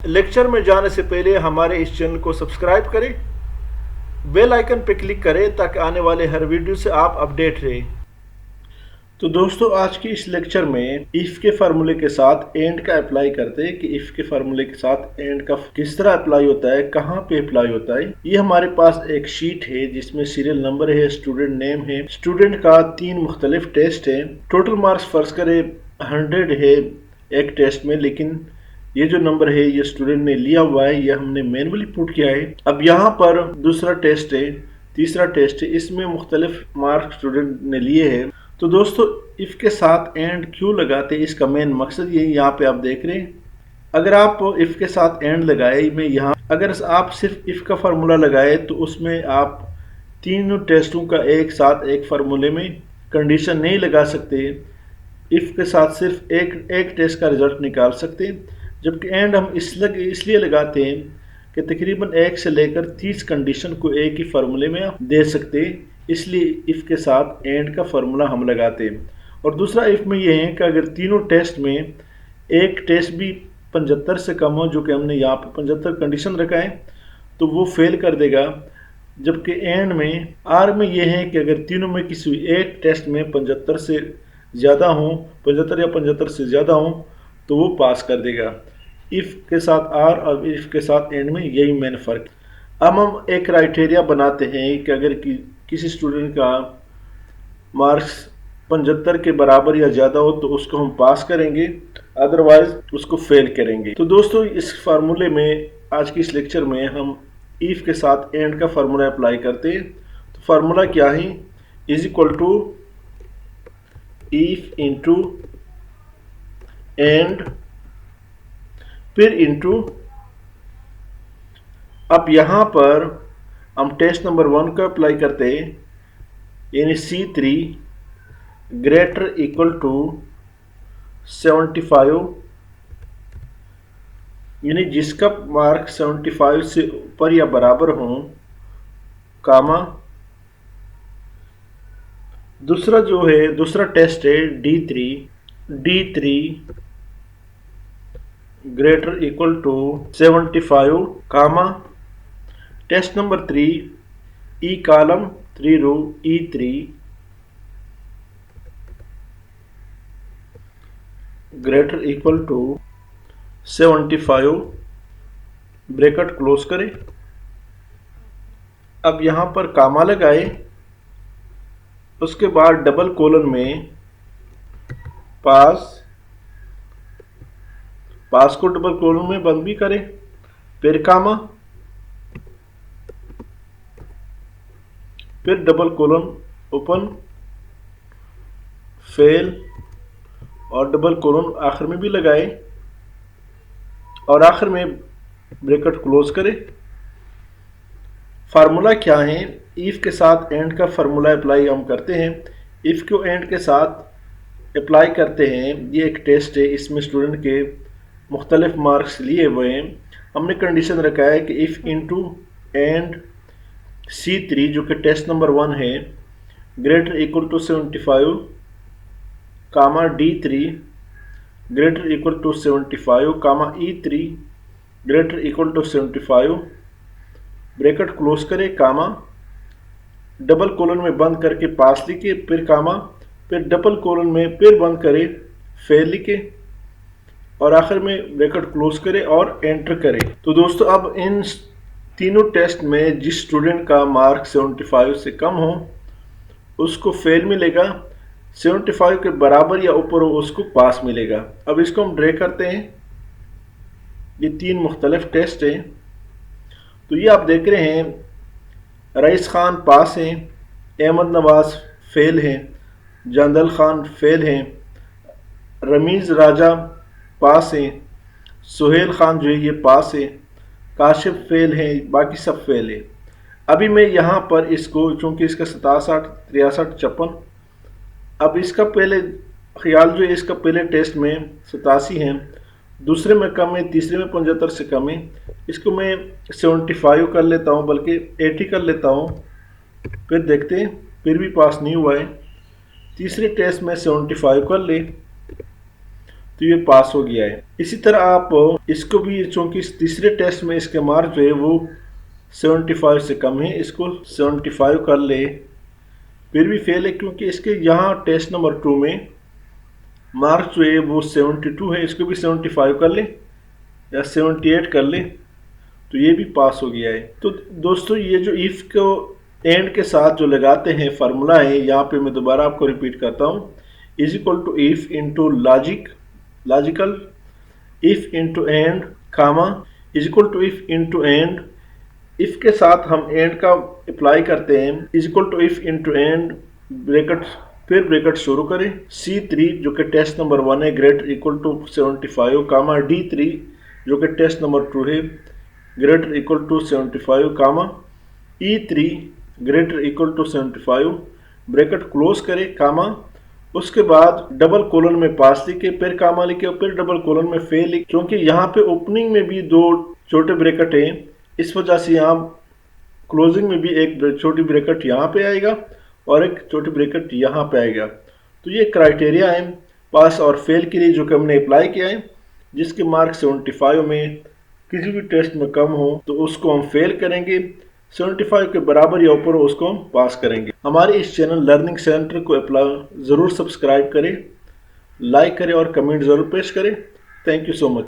Lecture में जाने से पहले हमारे इस चैनल को सब्सक्राइब करें, बेल आइकन पर क्लिक करें ताकि आने वाले हर वीडियो से आप अपडेट रहें। तो दोस्तों, आज की इस लेक्चर में इफ़ के फार्मूले के साथ एंड का अप्लाई करते हैं कि इफ़ के फार्मूले के साथ एंड का किस तरह अप्लाई होता है, कहाँ पे अप्लाई होता है। ये हमारे पास एक शीट है जिसमें सीरियल नंबर है, स्टूडेंट नेम है, स्टूडेंट का 3 मुख्तलिफ टेस्ट है। टोटल मार्क्स फर्ज करें 100 है एक टेस्ट में, लेकिन ये जो नंबर है ये स्टूडेंट ने लिया हुआ है, ये हमने मैनुअली पुट किया है। अब यहाँ पर दूसरा टेस्ट है, तीसरा टेस्ट है, इसमें मुख्तलिफ मार्क्स स्टूडेंट ने लिए हैं। तो दोस्तों, इफ़ के साथ एंड क्यों लगाते हैं, इसका मेन मकसद ये यहाँ पे आप देख रहे हैं। अगर आप इफ़ के साथ एंड लगाए में यहाँ, अगर आप सिर्फ इफ़ का फार्मूला लगाए तो उसमें आप तीनों टेस्टों का एक साथ एक फार्मूले में कंडीशन नहीं लगा सकते। इफ़ के साथ सिर्फ एक टेस्ट का रिजल्ट निकाल सकते हैं, जबकि एंड हम इसलिए लगाते हैं कि तकरीबन 1 से लेकर 30 कंडीशन को एक ही फार्मूले में आप दे सकते हैं, इसलिए इफ़ के साथ एंड का फार्मूला हम लगाते हैं। और दूसरा इफ़ में ये है कि अगर तीनों टेस्ट में एक टेस्ट भी 75 से कम हो, जो कि हमने यहाँ पे 75 कंडीशन रखा है, तो वो फेल कर देगा। जबकि एंड में आर में ये है कि अगर तीनों में किसी एक टेस्ट में 75 से ज़्यादा हो, 75 या 75 से ज़्यादा हो, तो वो पास कर देगा। इफ़ के साथ आर और इफ़ के साथ एंड में यही मेन फ़र्क। अब हम एक क्राइटेरिया बनाते हैं कि अगर किसी स्टूडेंट का मार्क्स 75 के बराबर या ज़्यादा हो तो उसको हम पास करेंगे, अदरवाइज उसको फेल करेंगे। तो दोस्तों, इस फार्मूले में आज की इस लेक्चर में हम इफ़ के साथ एंड का फार्मूला अप्लाई करते हैं। तो फार्मूला क्या है, is equal to if into and फिर इंटू। अब यहाँ पर हम टेस्ट नंबर 1 को अप्लाई करते हैं, यानी C3 ग्रेटर इक्वल टू 75, यानी जिसका मार्क 75 से ऊपर या बराबर हो, कामा। दूसरा जो है, दूसरा टेस्ट है D3 greater equal to 75, comma. Test number 3 E column 3 row E3 greater equal to 75, bracket close करें। अब यहाँ पर कामा लगाए, उसके बाद डबल कोलन में पास को डबल कोलन में बंद भी करें, फिर कामा, फिर डबल कोलन ओपन, फेल, और डबल कोलन आखिर में भी लगाए, और आखिर में ब्रैकेट क्लोज करें। फार्मूला क्या है, इफ़ के साथ एंड का फार्मूला अप्लाई हम करते हैं। इफ़ को एंड के साथ अप्लाई करते हैं, ये एक टेस्ट है, इसमें स्टूडेंट के मुख्तलिफ मार्क्स लिए हुए हैं। हमने कंडीशन रखा है कि इफ़ इंटू एंड C3 जो कि टेस्ट नंबर 1 है, greater equal to 75, comma D3 greater equal to 75, comma E3 greater equal to 75, bracket close करें, कामा, डबल कोलन में बंद करके पास लिखे, फिर कामा, फिर डबल कोलन में फिर बंद करें, फेल लिखे, और आखिर में ब्रैकेट क्लोज करें और एंटर करें। तो दोस्तों, अब इन तीनों टेस्ट में जिस स्टूडेंट का मार्क 75 से कम हो उसको फेल मिलेगा, 75 के बराबर या ऊपर हो उसको पास मिलेगा। अब इसको हम ड्रे करते हैं। ये 3 मुख्तलिफ टेस्ट हैं। तो ये आप देख रहे हैं, रईस खान पास हैं, अहमद नवाज फेल हैं, जांदल खान फेल हैं, रमीज़ राजा पास हैं, सुहेल खान जो है ये पास है, काशिफ फेल हैं, बाकी सब फेल है। अभी मैं यहाँ पर इसको, चूँकि इसका 67, 63, 56, अब इसका पहले ख्याल जो है, इसका पहले टेस्ट में 87 है, दूसरे में कम है, तीसरे में 75 से कम है, इसको मैं 75 कर लेता हूँ, बल्कि 80 कर लेता हूँ, फिर देखते हैं, फिर भी पास नहीं हुआ है। तीसरे टेस्ट में 75 कर ले, तो ये पास हो गया है। इसी तरह आप इसको भी, चूंकि इस तीसरे टेस्ट में इसके मार्क जो है वो 75 से कम है, इसको 75 कर ले, फिर भी फेल है क्योंकि इसके यहाँ टेस्ट नंबर 2 में मार्क्स जो है वो 72 है, इसको भी 75 कर ले या 78 कर ले तो ये भी पास हो गया है। तो दोस्तों ये जो इफ़ को एंड के साथ जो लगाते हैं फार्मूला है, यहाँ पे मैं दोबारा आपको रिपीट करता हूँ, is equal to if into logical, if into and comma, is equal to if into and, if के साथ हम एंड का अप्लाई करते हैं, is equal to if into and bracket, फिर ब्रैकेट शुरू करें, C3 जो कि टेस्ट नंबर 1 है greater equal to 75 comma D3 जो कि टेस्ट नंबर 2 है greater equal to 75 comma E3 greater equal to 75, bracket close करें कामा, उसके बाद डबल कोलन में पास लिखे, फिर कामा लिखे, फिर डबल कोलन में फेल लिखे, क्योंकि यहाँ पे ओपनिंग में भी 2 छोटे ब्रैकेट हैं, इस वजह से यहाँ क्लोजिंग में भी एक छोटी ब्रैकेट यहाँ पे आएगा और एक छोटी ब्रैकेट यहाँ पे आएगा। तो ये क्राइटेरिया है पास और फेल के लिए जो कि हमने अप्लाई किया है। जिसके मार्क 75 में किसी भी टेस्ट में कम हो तो उसको हम फेल करेंगे, 75 के बराबर या ऊपर उसको हम पास करेंगे। हमारे इस चैनल लर्निंग सेंटर को ज़रूर सब्सक्राइब करें, लाइक करें और कमेंट ज़रूर पेश करें। Thank you so much.